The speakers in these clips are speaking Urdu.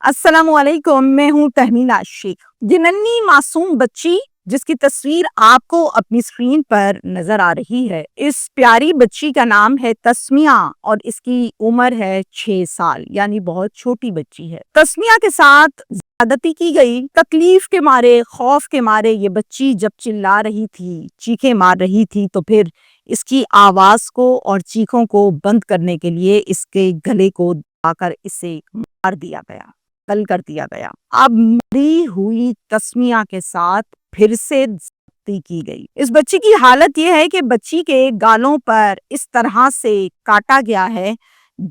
السلام علیکم، میں ہوں تہمین عاشق۔ یہ ننھی معصوم بچی جس کی تصویر آپ کو اپنی اسکرین پر نظر آ رہی ہے، اس پیاری بچی کا نام ہے تسمیہ اور اس کی عمر ہے 6 سال، یعنی بہت چھوٹی بچی ہے۔ تسمیہ کے ساتھ زیادتی کی گئی۔ تکلیف کے مارے، خوف کے مارے یہ بچی جب چلا رہی تھی، چیخیں مار رہی تھی تو پھر اس کی آواز کو اور چیخوں کو بند کرنے کے لیے اس کے گلے کو دبا کر اسے مار دیا گیا، قتل کر دیا گیا۔ اب مری ہوئی تسمیہ کے ساتھ پھر سے زیادتی کی گئی۔ اس بچی کی حالت یہ ہے کہ بچی کے گالوں پر اس طرح سے کاٹا گیا ہے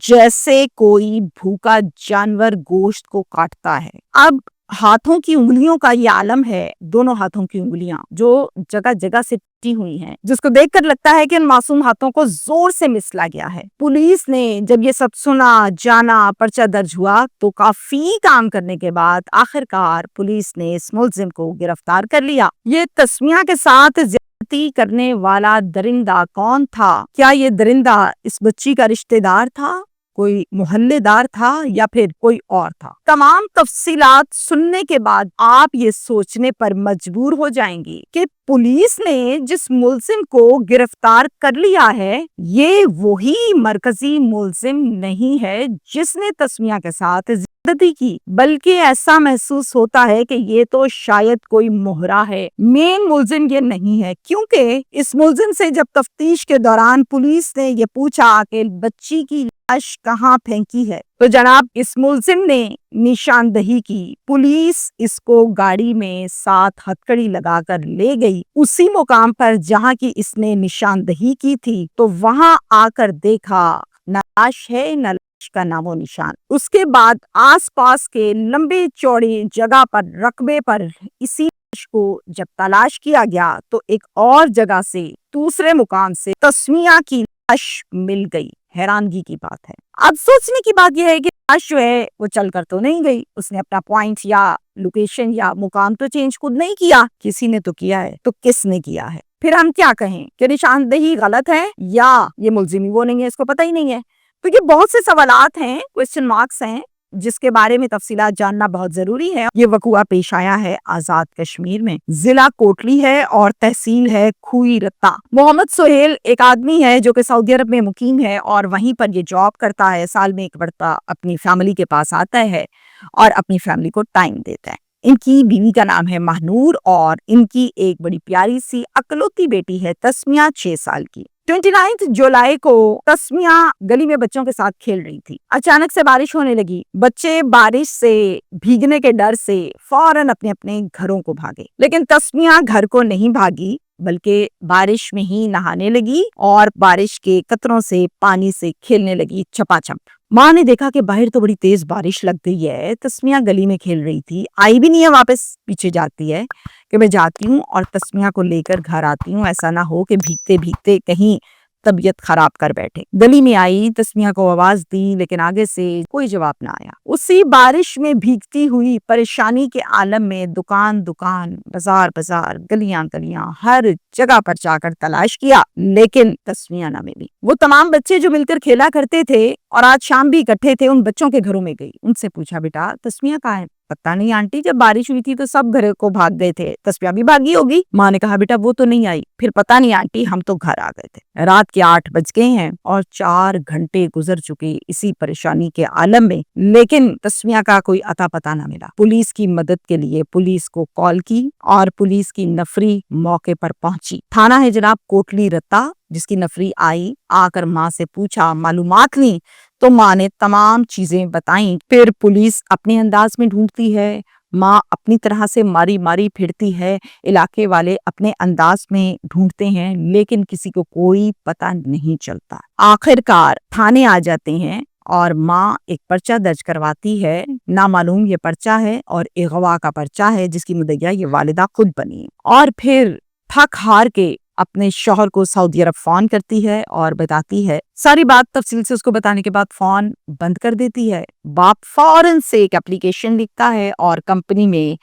جیسے کوئی بھوکا جانور گوشت کو کاٹتا ہے۔ اب ہاتھوں کی انگلیوں کا یہ عالم ہے، دونوں ہاتھوں کی انگلیاں جو جگہ جگہ سے ٹوٹی ہوئی ہیں، جس کو دیکھ کر لگتا ہے کہ ان معصوم ہاتھوں کو زور سے مسلا گیا ہے۔ پولیس نے جب یہ سب سنا، جانا، پرچہ درج ہوا تو کافی کام کرنے کے بعد آخرکار پولیس نے اس ملزم کو گرفتار کر لیا۔ یہ تسمیہ کے ساتھ زیادتی کرنے والا درندہ کون تھا؟ کیا یہ درندہ اس بچی کا رشتہ دار تھا، کوئی محلے دار تھا یا پھر کوئی اور تھا؟ تمام تفصیلات سننے کے بعد آپ یہ سوچنے پر مجبور ہو جائیں گی کہ پولیس نے جس ملزم کو گرفتار کر لیا ہے یہ وہی مرکزی ملزم نہیں ہے جس نے تسمیہ کے ساتھ زیادتی کی، بلکہ ایسا محسوس ہوتا ہے کہ یہ تو شاید کوئی مہرا ہے، مین ملزم یہ نہیں ہے، کیونکہ اس ملزم سے جب تفتیش کے دوران پولیس نے یہ پوچھا کہ بچی کی لاش کہاں پھینکی ہے تو جناب اس ملزم نے نشاندہی کی۔ پولیس اس کو گاڑی میں ساتھ ہتھکڑی لگا کر لے گئی اسی مقام پر جہاں کی اس نے نشاندہی کی تھی، تو وہاں آ کر دیکھا نہ لاش ہے نہ لاش کا نام و نشان۔ اس کے بعد آس پاس کے لمبے چوڑے جگہ پر رقبے پر اسی لاش کو جب تلاش کیا گیا تو ایک اور جگہ سے دوسرے مقام سے تسمیہ کی لاش مل گئی۔ حیرانگی کی بات ہے۔ اب سوچنے کی بات یہ ہے کہ لاش جو ہے وہ چل کر تو نہیں گئی، اس نے اپنا پوائنٹ یا لوکیشن یا مقام تو چینج خود نہیں کیا، کسی نے تو کیا ہے، تو کس نے کیا ہے؟ پھر ہم کیا کہیں کہ نشاندہی غلط ہے یا یہ ملزم ہی وہ نہیں ہے، اس کو پتہ ہی نہیں ہے؟ تو یہ بہت سے سوالات ہیں، کوسچن مارکس ہیں جس کے بارے میں تفصیلات جاننا بہت ضروری ہے۔ یہ وقوعہ پیش آیا ہے آزاد کشمیر میں، ضلع کوٹلی ہے اور تحصیل ہے کھوئی رتہ۔ محمد سہیل ایک آدمی ہے جو کہ سعودی عرب میں مقیم ہے اور وہیں پر یہ جاب کرتا ہے، سال میں ایک مرتبہ اپنی فیملی کے پاس آتا ہے اور اپنی فیملی کو ٹائم دیتا ہے۔ ان کی بیوی کا نام ہے مہنور اور ان کی ایک بڑی پیاری سی اکلوتی بیٹی ہے تسمیہ 6 سال کی۔ 29 جولائی کو تسمیہ گلی میں بچوں کے ساتھ کھیل رہی تھی، اچانک سے بارش ہونے لگی۔ بچے بارش سے بھیگنے کے ڈر سے فوراً اپنے اپنے گھروں کو بھاگے، لیکن تسمیہ گھر کو نہیں بھاگی بلکہ بارش میں ہی نہانے لگی اور بارش کے قطروں سے پانی سے کھیلنے لگی چپا چپ۔ ماں نے دیکھا کہ باہر تو بڑی تیز بارش لگ گئی ہے، تسمیہ گلی میں کھیل رہی تھی، آئی بھی نہیں ہے واپس، پیچھے جاتی ہے کہ میں جاتی ہوں اور تسمیہ کو لے کر گھر آتی ہوں، ایسا نہ ہو کہ بھیگتے بھیگتے کہیں طبیعت خراب کر بیٹھے۔ گلی میں آئی، تسمیہ کو آواز دی لیکن آگے سے کوئی جواب نہ آیا۔ اسی بارش میں بھیگتی ہوئی پریشانی کے عالم میں دکان دکان، بازار بازار، گلیاں گلیاں، ہر جگہ پر جا کر تلاش کیا لیکن تسمیہ نہ ملی۔ وہ تمام بچے جو مل کر کھیلا کرتے تھے اور آج شام بھی اکٹھے تھے، ان بچوں کے گھروں میں گئی، ان سے پوچھا بیٹا تسمیہ کہاں ہے؟ پتہ نہیں آنٹی، جب بارش ہوئی تھی تو سب گھر کو بھاگ گئے تھے، تسمیہ بھی بھاگی ہوگی۔ ماں نے کہا بیٹا وہ تو نہیں آئی۔ پھر پتہ نہیں آنٹی، ہم تو گھر آ گئے تھے۔ رات کے 8 بج گئے ہیں اور 4 گھنٹے گزر چکے اسی پریشانی کے عالم میں، لیکن تسمیہ کا کوئی اتا پتہ نہ ملا۔ پولیس کی مدد کے لیے پولیس کو کال کی اور پولیس کی نفری موقع پر پہنچی۔ تھانہ ہے جناب کوٹلی رتہ، جس کی نفری آئی، آ کر ماں سے پوچھا، معلومات لی تو ماں نے تمام چیزیں بتائیں۔ پھر پولیس اپنے انداز میں ڈھونڈتی ہے، ماں اپنی طرح سے ماری ماری پھرتی ہے، علاقے والے اپنے انداز میں ڈھونڈتے ہیں لیکن کسی کو کوئی پتہ نہیں چلتا۔ آخرکار تھانے آ جاتے ہیں اور ماں ایک پرچہ درج کرواتی ہے، نامعلوم یہ پرچہ ہے اور اغوا کا پرچہ ہے جس کی مدعیہ یہ والدہ خود بنی، اور پھر تھک ہار کے اپنے شوہر کو سعودی عرب فون کرتی ہے اور بتاتی ہے ساری بات تفصیل سے۔ اس کو بتانے کے بعد فون بند کر دیتی ہے۔ باپ فوراً سے ایک اپلیکیشن لکھتا ہے اور کمپنی میں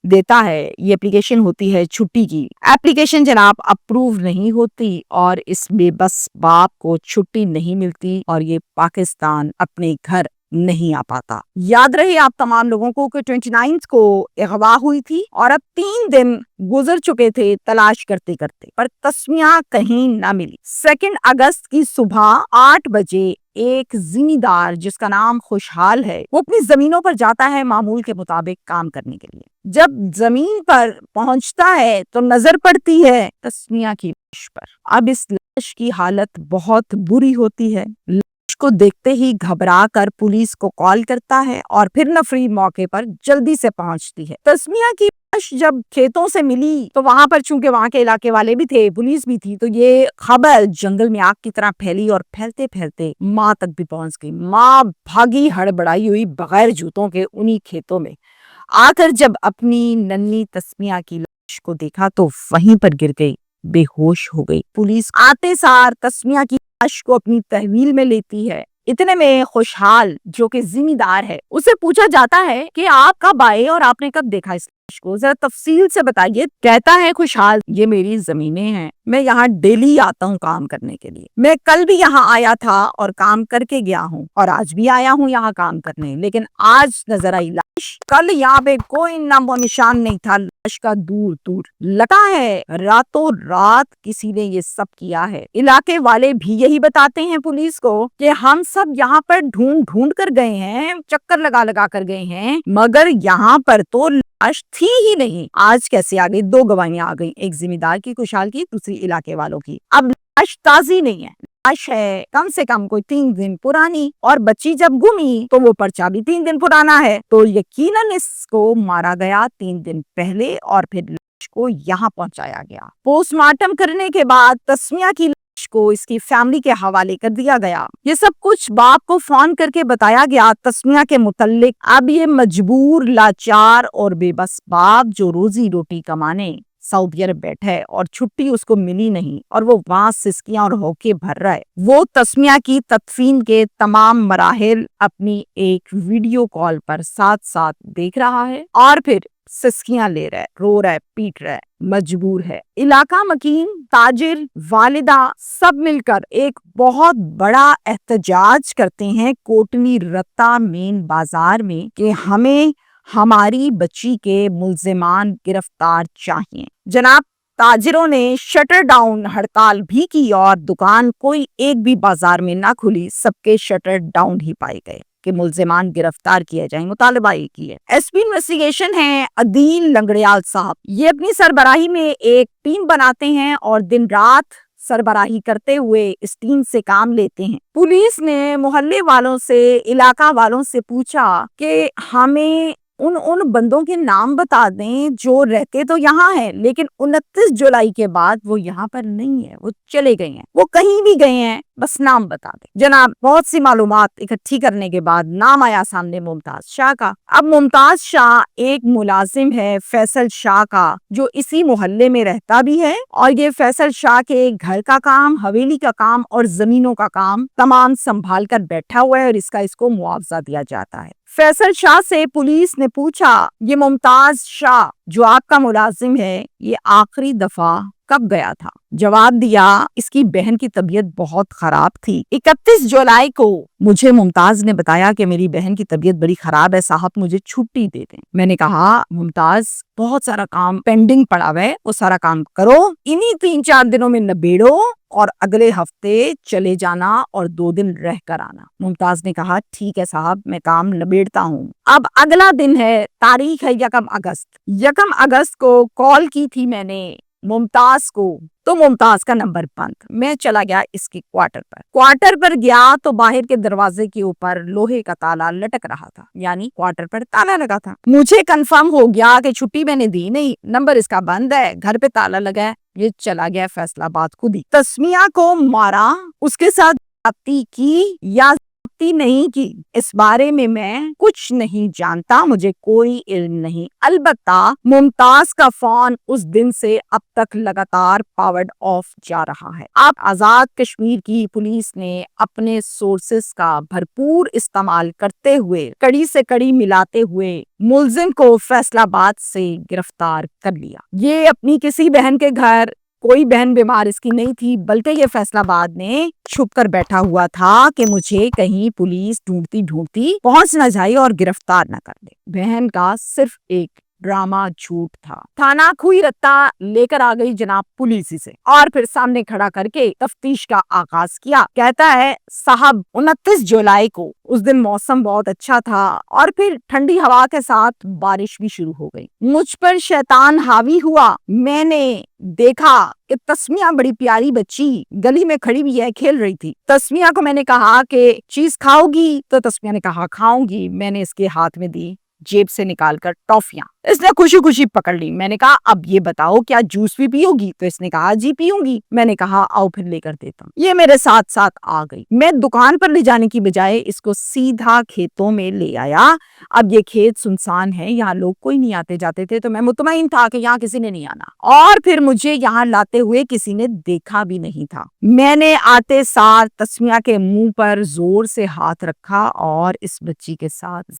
دیتا ہے۔ یہ اپلیکیشن ہوتی ہے چھٹی کی اپلیکیشن جناب، اپروو نہیں ہوتی اور اس میں بس باپ کو چھٹی نہیں ملتی اور یہ پاکستان اپنے گھر نہیں آ پاتا۔ یاد رہے آپ تمام لوگوں کو کہ 29 کو اغوا ہوئی تھی اور اب 3 دن گزر چکے تھے تلاش کرتے کرتے، پر تسمیہ کہیں نہ ملی۔ 2 اگست کی صبح 8 بجے ایک زمیندار جس کا نام خوشحال ہے، وہ اپنی زمینوں پر جاتا ہے معمول کے مطابق کام کرنے کے لیے۔ جب زمین پر پہنچتا ہے تو نظر پڑتی ہے تسمیہ کی لاش پر۔ اب اس لاش کی حالت بہت بری ہوتی ہے۔ لاش کو دیکھتے ہی گھبرا کر پولیس کو کال کرتا ہے اور پھر نفری موقع پر جلدی سے پہنچتی ہے۔ تسمیہ کی لاش جب کھیتوں سے ملی تو وہاں پر چونکہ وہاں کے علاقے والے بھی تھے، پولیس بھی تھی، تو یہ خبر جنگل میں آگ کی طرح پھیلی اور پھیلتے پھیلتے ماں تک بھی پہنچ گئی۔ ماں بھاگی ہڑبڑائی ہوئی بغیر جوتوں کے انہی کھیتوں میں، آ کر جب اپنی ننھی تسمیہ کی لاش کو دیکھا تو وہیں پر گر گئی، بے ہوش ہو گئی۔ پولیس آتے سار تسمیہ کی لاش کو اپنی تحویل میں لیتی ہے۔ اتنے میں خوشحال جو کہ زمیندار ہے، اسے پوچھا جاتا ہے کہ آپ کب آئے اور آپ نے کب دیکھا اس لاش کو، ذرا تفصیل سے بتائیے۔ کہتا ہے خوشحال، یہ میری زمینیں ہیں، میں یہاں ڈیلی آتا ہوں کام کرنے کے لیے، میں کل بھی یہاں آیا تھا اور کام کر کے گیا ہوں، اور آج بھی آیا ہوں یہاں کام کرنے، لیکن آج نظر آئی لاش، کل یہاں پہ کوئی نام و نشان نہیں تھا لاش کا، دور دور لگا ہے راتوں رات کسی نے یہ سب کیا ہے۔ علاقے والے بھی یہی بتاتے ہیں پولیس کو کہ ہم سب یہاں پر ڈھونڈ ڈھونڈ کر گئے ہیں، چکر لگا لگا کر گئے ہیں، مگر یہاں پر تو لاش تھی ہی نہیں۔ آج کیسے آ گئی؟ 2 گواہیاں آ گئی، ایک زمیندار کی خوشحال کی، دوسری علاقے والوں کی۔ اب لاش تازی نہیں ہے، لاش ہے کم سے کم کوئی 3 دن پرانی، اور بچی جب گمی تو وہ پرچہ بھی 3 دن پرانا ہے، تو یقیناً اس کو مارا گیا 3 دن پہلے اور پھر لاش کو یہاں پہنچایا گیا۔ پوسٹ مارٹم کرنے کے بعد تسمیہ کی لاش کو اس کی فیملی کے حوالے کر دیا گیا۔ یہ سب کچھ باپ کو فون کر کے بتایا گیا تسمیہ کے متعلق۔ اب یہ مجبور، لاچار اور بے بس باپ جو روزی روٹی کمانے سعودی عرب بیٹھا ہے اور چھٹی اس کو ملی نہیں، اور وہ وہاں سسکیاں اور ہوکے بھر رہا ہے، وہ تسمیہ کی تدفین کے تمام مراحل اپنی ایک ویڈیو کال پر ساتھ ساتھ دیکھ رہا ہے، اور پھر سسکیاں لے رہا ہے، رو رہا ہے، پیٹ رہا ہے، مجبور ہے۔ علاقہ مکین، تاجر، والدہ سب مل کر ایک بہت بڑا احتجاج کرتے ہیں کوٹلی رتہ مین بازار میں کہ ہمیں ہماری بچی کے ملزمان گرفتار چاہیے۔ جناب، تاجروں نے شٹر ڈاؤن ہڑتال بھی کی اور دکان کوئی ایک بھی بازار میں نہ کھلی، سب کے شٹر ڈاؤن ہی پائے گئے کہ ملزمان گرفتار کیے جائیں۔ مطالبہ یہ کی ہے۔ ایس پی انویسٹیگیشن ہے عدیل لنگڑیال صاحب، یہ اپنی سربراہی میں ایک ٹیم بناتے ہیں اور دن رات سربراہی کرتے ہوئے اس ٹیم سے کام لیتے ہیں۔ پولیس نے محلے والوں سے، علاقہ والوں سے پوچھا کہ ہمیں ان بندوں کے نام بتا دیں جو رہتے تو یہاں ہیں، لیکن 29 جولائی کے بعد وہ یہاں پر نہیں ہے، وہ چلے گئے ہیں، وہ کہیں بھی گئے ہیں، بس نام بتا دیں۔ جناب، بہت سی معلومات اکٹھی کرنے کے بعد نام آیا سامنے ممتاز شاہ کا۔ اب ممتاز شاہ ایک ملازم ہے فیصل شاہ کا جو اسی محلے میں رہتا بھی ہے، اور یہ فیصل شاہ کے گھر کا کام، حویلی کا کام اور زمینوں کا کام تمام سنبھال کر بیٹھا ہوا ہے، اور اس کو معاوضہ دیا جاتا ہے۔ فیصل شاہ سے پولیس نے پوچھا، یہ ممتاز شاہ جو آپ کا ملازم ہے، یہ آخری دفعہ کب گیا تھا؟ جواب دیا، اس کی بہن کی طبیعت بہت خراب تھی، 31 جولائی کو مجھے ممتاز نے بتایا کہ میری بہن کی طبیعت بڑی خراب ہے، صاحب مجھے چھٹی دے دیں۔ میں نے کہا، ممتاز بہت سارا کام پینڈنگ پڑا ہوا ہے، وہ سارا کام کرو، انہی 3-4 دنوں میں نبیڑو اور اگلے ہفتے چلے جانا اور 2 دن رہ کر آنا۔ ممتاز نے کہا، ٹھیک ہے صاحب، میں کام نبیڑتا ہوں۔ اب اگلا دن ہے، تاریخ ہے 1 اگست۔ 1 اگست کو کال کی تھی میں نے ممتاز کو، تو ممتاز کا نمبر بند۔ میں چلا گیا اس کی کوارٹر پر گیا تو باہر کے دروازے کے اوپر لوہے کا تالا لٹک رہا تھا، یعنی کوارٹر پر تالا لگا تھا۔ مجھے کنفرم ہو گیا کہ چھٹی میں نے دی نہیں، نمبر اس کا بند ہے، گھر پہ تالا لگا ہے، یہ چلا گیا فیصل آباد خود ہی۔ تسمیہ کو مارا، اس کے ساتھ زیادتی کی یا زیادتی نہیں کی، اس بارے میں کچھ نہیں جانتا، مجھے کوئی علم نہیں۔ البتہ ممتاز کا فون اس دن سے اب تک لگاتار پاورڈ آف جا رہا ہے۔ اب آزاد کشمیر کی پولیس نے اپنے سورسز کا بھرپور استعمال کرتے ہوئے، کڑی سے کڑی ملاتے ہوئے ملزم کو فیصل آباد سے گرفتار کر لیا۔ یہ اپنی کسی بہن کے گھر کوئی بہن بیمار اس کی نہیں تھی، بلکہ یہ فیصل آباد میں چھپ کر بیٹھا ہوا تھا کہ مجھے کہیں پولیس ڈھونڈتی ڈھونڈتی پہنچ نہ جائے اور گرفتار نہ کر دے۔ بہن کا صرف ایک ڈرامہ جھوٹ تھا۔ تھانہ کھوئی رتہ لے کر آ گئی جناب پولیس سے، اور پھر سامنے کھڑا کر کے تفتیش کا آغاز کیا۔ کہتا ہے صاحب 29 جولائی کو اس دن موسم بہت اچھا تھا اور پھر ٹھنڈی ہوا کے ساتھ بارش بھی شروع ہو گئی۔ مجھ پر شیطان حاوی ہوا، میں نے دیکھا کہ تسمیہ بڑی پیاری بچی گلی میں کھڑی ہوئی ہے، کھیل رہی تھی۔ تسمیہ کو میں نے کہا کہ چیز کھاؤ گی؟ تو تسمیہ نے کہا کھاؤں گی۔ میں نے اس کے ہاتھ میں دی، جیب سے نکال کر ٹافیاں۔ اس نے خوشی خوشی پکڑ لی۔ میں نے کہا اب یہ بتاؤ کیا جوس بھی پیو گی؟ تو اس نے کہا جی پیوں گی۔ میں نے کہا آؤ پھر لے کر دیتا ہوں۔ یہ میرے ساتھ ساتھ آ گئی۔ میں دکان پر لے جانے کی بجائے اس کو سیدھا کھیتوں میں لے آیا۔ اب یہ کھیت سنسان ہے، یہاں لوگ کوئی نہیں آتے جاتے تھے، تو میں مطمئن تھا کہ یہاں کسی نے نہیں آنا، اور پھر مجھے یہاں لاتے ہوئے کسی نے دیکھا بھی نہیں تھا۔ میں نے آتے سار تسمیہ کے منہ پر زور سے ہاتھ رکھا اور اس بچی کے ساتھ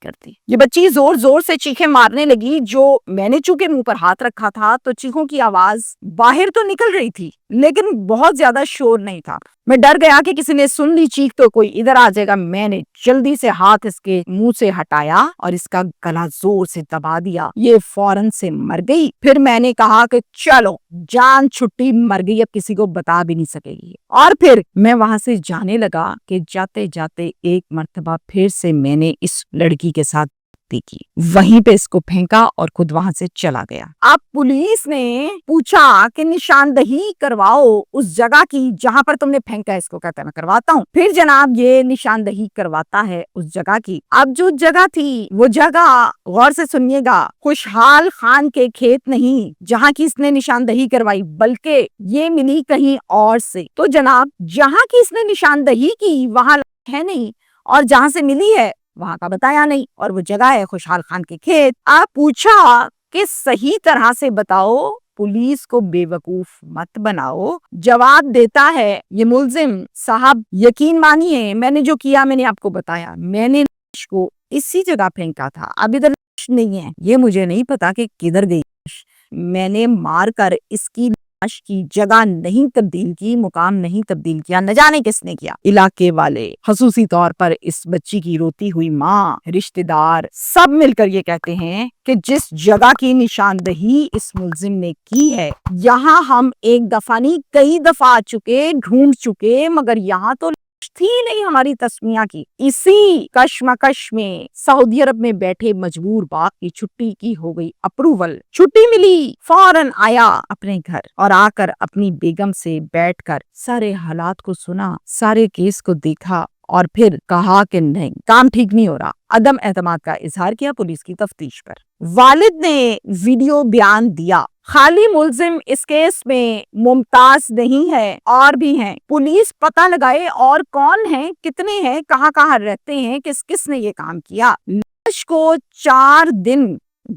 کرتی۔ یہ بچی زور زور سے چیخیں مارنے لگی، جو میں نے چونکہ منہ پر ہاتھ رکھا تھا تو چیخوں کی آواز باہر تو نکل رہی تھی لیکن بہت زیادہ شور نہیں تھا۔ میں ڈر گیا کہ کسی نے سن لی چیخ تو کوئی ادھر آ جائے گا۔ میں نے جلدی سے ہاتھ اس کے منہ سے ہٹایا اور اس کا گلا زور سے دبا دیا۔ یہ فوراً سے مر گئی۔ پھر میں نے کہا کہ چلو جان چھٹی، مر گئی، اب کسی کو بتا بھی نہیں سکے گی۔ اور پھر میں وہاں سے جانے لگا کہ جاتے جاتے ایک مرتبہ پھر سے میں نے اس لڑکی کے ساتھ کی، وہیں پہ اس کو پھینکا اور خود وہاں سے چلا گیا۔ اب پولیس نے پوچھا کہ نشاندہی کرواؤ اس جگہ کی جہاں پر تم نے پھینکا۔ اس کو کہتا ہے میں کرواتا ہوں۔ پھر جناب یہ نشاندہی کرواتا ہے اس جگہ کی۔ اب جو جگہ تھی وہ جگہ غور سے سنیے گا، خوشحال خان کے کھیت نہیں جہاں کی اس نے نشاندہی کروائی، بلکہ یہ ملی کہیں اور سے۔ تو جناب جہاں کی اس نے نشاندہی کی وہاں ہے نہیں، اور جہاں سے ملی ہے وہاں کا بتایا نہیں، اور وہ جگہ ہے خوشحال خان کے کھیت۔ آپ پوچھا کہ صحیح طرح سے بتاؤ، پولیس کو بے وقوف مت بناؤ۔ جواب دیتا ہے یہ ملزم صاحب یقین مانیے میں نے جو کیا میں نے آپ کو بتایا، میں نے لاش کو اسی جگہ پھینکا تھا، اب ادھر لاش نہیں ہے، یہ مجھے نہیں پتا کہ کدھر گئی لاش۔ میں نے مار کر اس کی لاش کی جگہ نہیں تبدیل کی، مقام نہیں تبدیل کیا، نہ جانے کس نے کیا۔ علاقے والے خصوصی طور پر اس بچی کی روتی ہوئی ماں، رشتہ دار سب مل کر یہ کہتے ہیں کہ جس جگہ کی نشاندہی اس ملزم نے کی ہے یہاں ہم ایک دفعہ نہیں کئی دفعہ آ چکے، ڈھونڈ چکے، مگر یہاں تو تھی نہیں ہماری تسمیہ کی۔ اسی کشمکش میں سعودی عرب میں بیٹھے مجبور باپ کی چھٹی کی ہو گئی اپروول، چھٹی ملی، فوراً آیا اپنے گھر اور آ کر اپنی بیگم سے بیٹھ کر سارے حالات کو سنا، سارے کیس کو دیکھا، اور پھر کہا کہ نہیں کام ٹھیک نہیں ہو رہا، عدم اعتماد کا اظہار کیا پولیس کی تفتیش پر۔ والد نے ویڈیو بیان دیا، خالی ملزم اس کیس میں ممتاز نہیں ہے، اور بھی ہیں، پولیس پتہ لگائے اور کون ہیں، کتنے ہیں، کہاں کہاں رہتے ہیں، کس کس نے یہ کام کیا۔ لاش کو 4 دن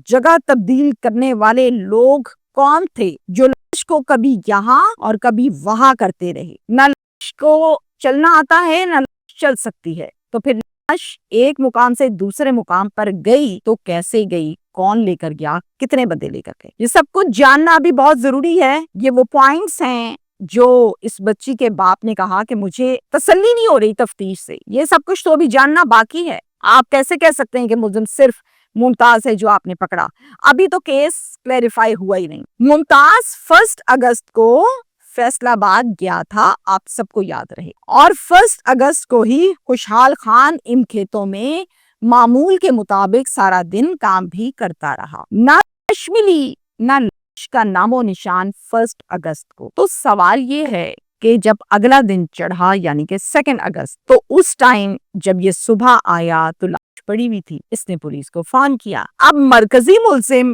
جگہ تبدیل کرنے والے لوگ کون تھے جو لاش کو کبھی یہاں اور کبھی وہاں کرتے رہے؟ نہ لاش کو چلنا آتا ہے نہ لاش چل سکتی ہے، تو پھر لاش ایک مقام سے دوسرے مقام پر گئی تو کیسے گئی، کون لے کر گیا، کتنے بندے لے کر گئے، یہ سب کچھ جاننا بھی بہت ضروری ہے۔ یہ وہ پوائنٹس ہیں جو اس بچی کے باپ نے کہا کہ مجھے تسلی نہیں ہو رہی تفتیش سے، یہ سب کچھ تو ابھی جاننا باقی ہے۔ آپ کیسے کہہ سکتے ہیں کہ ملزم صرف ممتاز ہے جو آپ نے پکڑا؟ ابھی تو کیس کلیریفائی ہوا ہی نہیں۔ ممتاز 1 اگست کو فیصل آباد گیا تھا، آپ سب کو یاد رہے، اور 1 اگست کو ہی خوشحال خان ان کھیتوں میں معمول کے مطابق سارا دن کام بھی کرتا رہا۔ نہ لاش ملی نہ لاش کا نام و نشان 1 اگست کو۔ تو سوال یہ ہے کہ جب اگلا دن چڑھا یعنی کہ 2 اگست، تو اس ٹائم جب یہ صبح آیا تو لاش پڑی ہوئی تھی، اس نے پولیس کو فون کیا۔ اب مرکزی ملزم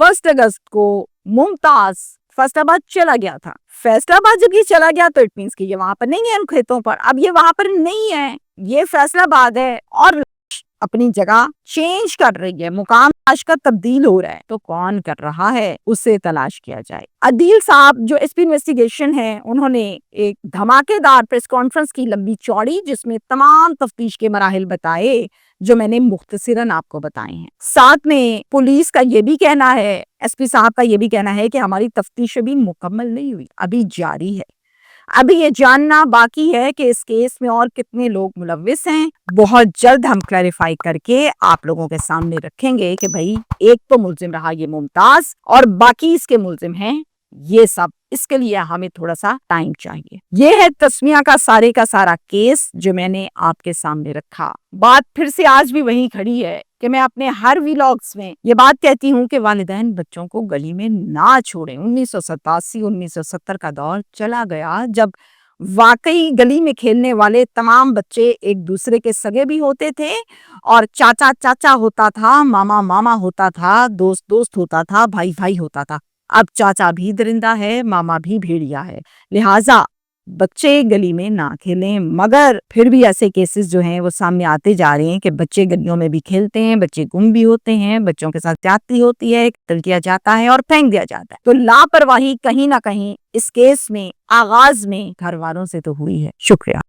1 اگست کو ممتاز فیصل آباد چلا گیا تھا۔ فیصل آباد جب یہ چلا گیا تو اٹ مینس کہ یہ وہاں پر نہیں ہے، ان کھیتوں پر، اب یہ وہاں پر نہیں ہے، یہ فیصل آباد ہے، اور اپنی جگہ چینج کر رہی ہے، مقام تلاش کا تبدیل ہو رہا ہے، تو کون کر رہا ہے اسے تلاش کیا جائے۔ عدیل صاحب جو ایس پی انویسٹیگیشن ہے، انہوں نے ایک دھماکے دار پریس کانفرنس کی لمبی چوڑی، جس میں تمام تفتیش کے مراحل بتائے جو میں نے مختصراً آپ کو بتائے ہیں۔ ساتھ میں پولیس کا یہ بھی کہنا ہے، ایس پی صاحب کا یہ بھی کہنا ہے کہ ہماری تفتیش ابھی مکمل نہیں ہوئی، ابھی جاری ہے۔ ابھی یہ جاننا باقی ہے کہ اس کیس میں اور کتنے لوگ ملوث ہیں۔ بہت جلد ہم کلیریفائی کر کے آپ لوگوں کے سامنے رکھیں گے کہ بھائی ایک تو ملزم رہا یہ ممتاز اور باقی اس کے ملزم ہیں یہ سب۔ اس کے لیے ہمیں تھوڑا سا ٹائم چاہیے۔ یہ ہے تسمیہ کا سارا کیس جو میں نے آپ کے سامنے رکھا۔ بات پھر سے آج بھی وہیں کھڑی ہے کہ میں اپنے ہر ویلاگز میں یہ بات کہتی ہوں کہ والدین بچوں کو گلی میں نہ چھوڑیں۔ 1987 1970 کا دور چلا گیا جب واقعی گلی میں کھیلنے والے تمام بچے ایک دوسرے کے سگے بھی ہوتے تھے، اور چاچا چاچا ہوتا تھا، ماما ماما ہوتا تھا، دوست دوست ہوتا تھا، بھائی بھائی ہوتا تھا۔ اب چاچا بھی درندہ ہے، ماما بھی بھیڑیا ہے، لہٰذا بچے گلی میں نہ کھیلیں۔ مگر پھر بھی ایسے کیسز جو ہیں وہ سامنے آتے جا رہے ہیں کہ بچے گلیوں میں بھی کھیلتے ہیں، بچے گم بھی ہوتے ہیں، بچوں کے ساتھ زیادتی ہوتی ہے، قتل کیا جاتا ہے اور پھینک دیا جاتا ہے۔ تو لاپرواہی کہیں نہ کہیں اس کیس میں آغاز میں گھر والوں سے تو ہوئی ہے۔ شکریہ۔